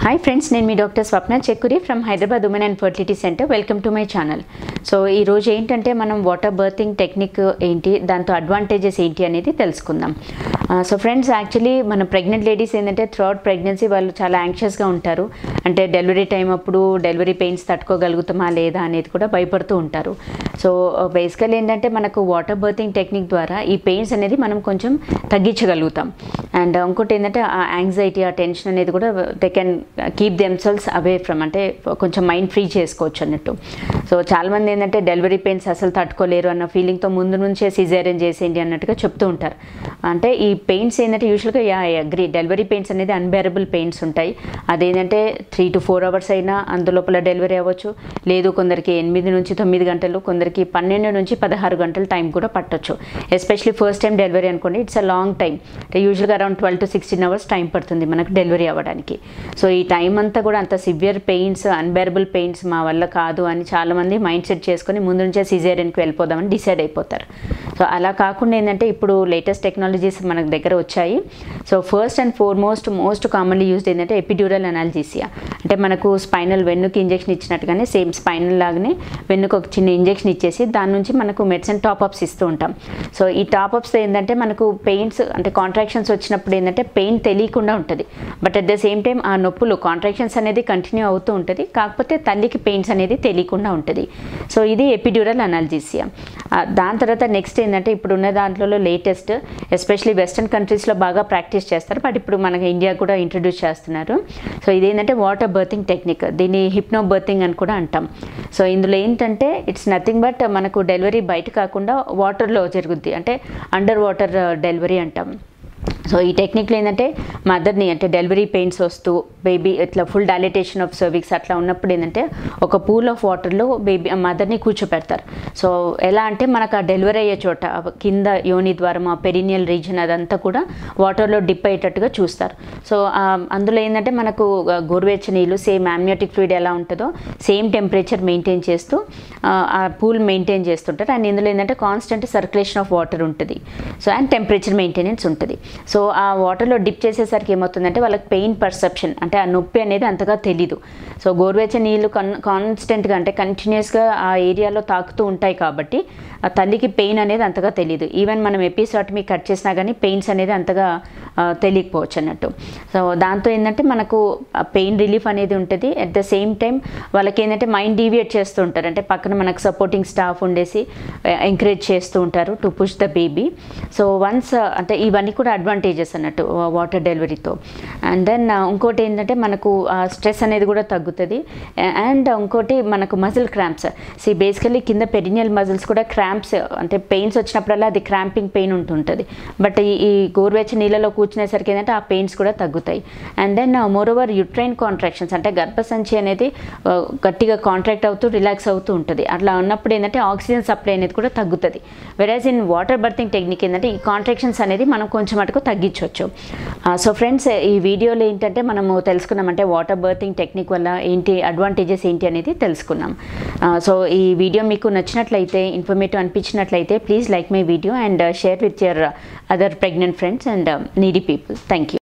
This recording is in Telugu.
Hi friends, నేను మీ doctor Swapna Chekkuri from Hyderabad women and fertility centre. Welcome to my channel. So ఈరోజు ఏంటంటే మనం వాటర్ బర్తింగ్ టెక్నిక్ ఏంటి, దాంతో అడ్వాంటేజెస్ ఏంటి అనేది తెలుసుకుందాం. సో ఫ్రెండ్స్, యాక్చువల్లీ మన ప్రెగ్నెంట్ లేడీస్ ఏంటంటే త్రూఅవుట్ ప్రెగ్నెన్సీ వాళ్ళు చాలా యాంగ్షియస్గా ఉంటారు. అంటే డెలివరీ టైం అప్పుడు డెలివరీ పెయిన్స్ తట్టుకోగలుగుతామా లేదా అనేది కూడా భయపడుతూ ఉంటారు. సో బేసికల్ ఏంటంటే మనకు వాటర్ బర్తింగ్ టెక్నిక్ ద్వారా ఈ పెయిన్స్ అనేది మనం కొంచెం తగ్గించగలుగుతాం. అండ్ ఇంకోటి ఏంటంటే ఆ యాంగ్జైటీ, ఆ టెన్షన్ అనేది కూడా they can keep themselves away from, అంటే కొంచెం మైండ్ ఫ్రీ చేసుకోవచ్చు అన్నట్టు. సో చాలామంది ఏంటంటే డెలివరీ పెయిన్స్ అసలు తట్టుకోలేరు అన్న ఫీలింగ్తో ముందు నుంచే సిజేరియన్ చేసేయండి అన్నట్టుగా చెప్తూ ఉంటారు. అంటే ఈ పెయిన్స్ ఏంటంటే యూజువల్గా ఐ అగ్రీ, డెలివరీ పెయిన్స్ అనేది అన్బేరబుల్ పెయిన్స్ ఉంటాయి. అదేంటంటే 3 to 4 hours అయినా అందులోపల డెలివరీ అవ్వచ్చు, లేదు కొందరికి 8 నుంచి 9 గంటలు, కొందరికి 12 నుంచి 16 గంటలు టైం కూడా పట్టొచ్చు. ఎస్పెషలీ ఫస్ట్ టైం డెలివరీ అనుకోండి, ఇట్స్ అ లాంగ్ టైం. అంటే యూజువల్గా అరౌండ్ 12 to 16 hours టైం పడుతుంది మనకు డెలివరీ అవ్వడానికి. సో ఈ టైం అంతా కూడా అంత సివియర్ పెయిన్స్, అన్బేరబుల్ పెయిన్స్ మా వల్ల కాదు అని చాలామంది మైండ్ సెట్ చేసుకొని ముందు నుంచే సిజేరియన్కి వెళ్ళిపోదామని డిసైడ్ అయిపోతారు. సో అలా కాకుండా ఏంటంటే ఇప్పుడు లేటెస్ట్ టెక్నాలజీస్ మన దగ్గర వచ్చాయి. So first and foremost most commonly used ఏంటంటే ఎపిడ్యూరల్ అనాల్జీసియా. అంటే మనకు స్పైనల్ వెన్నుకి ఇంజెక్షన్ ఇచ్చినట్టుగానే సేమ్ స్పైనల్ లాగానే వెన్నుకు ఒక చిన్న ఇంజెక్షన్ ఇచ్చేసి దాని నుంచి మనకు మెడిసిన్ టాప్అప్స్ ఇస్తూ ఉంటాం. సో ఈ టాప్అప్స్ ఏంటంటే మనకు పెయిన్స్ అంటే కాంట్రాక్షన్స్ వచ్చినప్పుడు ఏంటంటే పెయిన్ తెలియకుండా ఉంటుంది, but at the same time ఆ నొప్పులు కాంట్రాక్షన్స్ అనేది కంటిన్యూ అవుతూ ఉంటుంది, కాకపోతే తల్లికి పెయిన్స్ అనేది తెలియకుండా ఉంటుంది. సో ఇది ఎపిడ్యూరల్ అనాల్జీసియా. దాని తర్వాత నెక్స్ట్ ఏంటంటే ఇప్పుడున్న దాంట్లో లేటెస్ట్, ఎస్పెషలీ వెస్టర్న్ కంట్రీస్లో బాగా ప్రాక్టీస్ చేస్తారు, బట్ ఇప్పుడు మనకి ఇండియా కూడా ఇంట్రడ్యూస్ చేస్తున్నారు. సో ఇదేంటంటే వాటర్ బర్తింగ్ టెక్నిక్, దీన్ని హిప్నో బర్తింగ్ అని కూడా అంటాం. సో ఇందులో ఏంటంటే ఇట్స్ నథింగ్ బట్ మనకు డెలివరీ బయట కాకుండా వాటర్లో జరుగుద్ది, అంటే అండర్ వాటర్ డెలివరీ అంటాం. సో ఈ టెక్నిక్లో ఏంటంటే మదర్ని, అంటే డెలివరీ పెయిన్స్ వస్తూ బేబీ ఇట్లా ఫుల్ డైలేటేషన్ ఆఫ్ సర్విక్స్ అట్లా ఉన్నప్పుడు ఏంటంటే ఒక పూల్ ఆఫ్ వాటర్లో బేబీ మదర్ని కూర్చోపెడతారు. సో ఎలా అంటే మనకు ఆ డెలివరీ అయ్యే చోట కింద యోని ద్వారం, ఆ పెరినియల్ రీజన్ అదంతా కూడా వాటర్లో డిప్ అయ్యేటట్టుగా చూస్తారు. సో అందులో ఏంటంటే మనకు గోరువెచ్చని నీళ్ళు, సేమ్ అమ్నియోటిక్ ఫ్లూయిడ్ ఎలా ఉంటుందో సేమ్ టెంపరేచర్ మెయింటైన్ చేస్తూ ఆ పూల్ మెయింటైన్ చేస్తుంటారు. అండ్ ఇందులో ఏంటంటే కాన్స్టెంట్ సర్క్యులేషన్ ఆఫ్ వాటర్ ఉంటుంది. సో అండ్ టెంపరేచర్ మెయింటెనెన్స్ ఉంటుంది. సో ఆ వాటర్లో డిప్ చేసేసరికి ఏమవుతుందంటే వాళ్ళకి పెయిన్ పర్సెప్షన్, అంటే ఆ నొప్పి అనేది అంతగా తెలీదు. సో గోరువెచ్చని నీళ్ళు కాన్స్టెంట్గా అంటే కంటిన్యూస్గా ఆ ఏరియాలో తాకుతూ ఉంటాయి కాబట్టి ఆ తల్లికి పెయిన్ అనేది అంతగా తెలీదు. ఈవెన్ మనం ఎపిసాటమీ కట్ చేసినా కానీ పెయిన్స్ అనేది అంతగా తెలియకపోవచ్చు అన్నట్టు. సో దాంతో ఏంటంటే మనకు పెయిన్ రిలీఫ్ అనేది ఉంటుంది. అట్ ద సేమ్ టైం వాళ్ళకి ఏంటంటే మైండ్ డీవియేట్ చేస్తూ ఉంటారు, అంటే పక్కన మనకు సపోర్టింగ్ స్టాఫ్ ఉండేసి ఎంకరేజ్ చేస్తూ ఉంటారు to push the baby. So once అంటే ఇవన్నీ కూడా అడ్వాంటేజెస్ అన్నట్టు వాటర్ డెలివరీతో. అండ్ దెన్ ఇంకోటి ఏంటంటే మనకు స్ట్రెస్ అనేది కూడా తగ్గుతుంది. అండ్ ఇంకోటి మనకు మజిల్ క్రాంప్స్, బేసికలీ కింద పెరినియల్ మజిల్స్ కూడా క్రాంప్స్, అంటే పెయిన్స్ వచ్చినప్పుడల్లా అది క్రాంపింగ్ పెయిన్ ఉంటుంటుంది, బట్ ఈ గోరువెచ్చని నీళ్ళలో కూర్చునేసరికి ఏంటంటే ఆ పెయిన్స్ కూడా తగ్గుతాయి. And then moreover uterine contractions, అంటే గర్భసంచి అనేది గట్టిగా కాంట్రాక్ట్ అవుతూ రిలాక్స్ అవుతూ ఉంటుంది. అట్లా ఉన్నప్పుడు ఏంటంటే ఆక్సిజన్ సప్లై అనేది కూడా తగ్గుతుంది. Whereas in water berthing technique ఏంటంటే ఈ కాంట్రాక్షన్స్ అనేది మనం కొంచెం మటుకు తగ్గించవచ్చు. సో ఫ్రెండ్స్, ఈ వీడియోలో ఏంటంటే మనము తెలుసుకున్నామంటే వాటర్ బర్తింగ్ టెక్నిక్ వల్ల ఏంటి అడ్వాంటేజెస్ ఏంటి అనేది తెలుసుకున్నాం. సో ఈ వీడియో మీకు నచ్చినట్లయితే, ఇన్ఫర్మేటివ్ అనిపించినట్లయితే please like my video and share with your other pregnant friends and needy people. Thank you.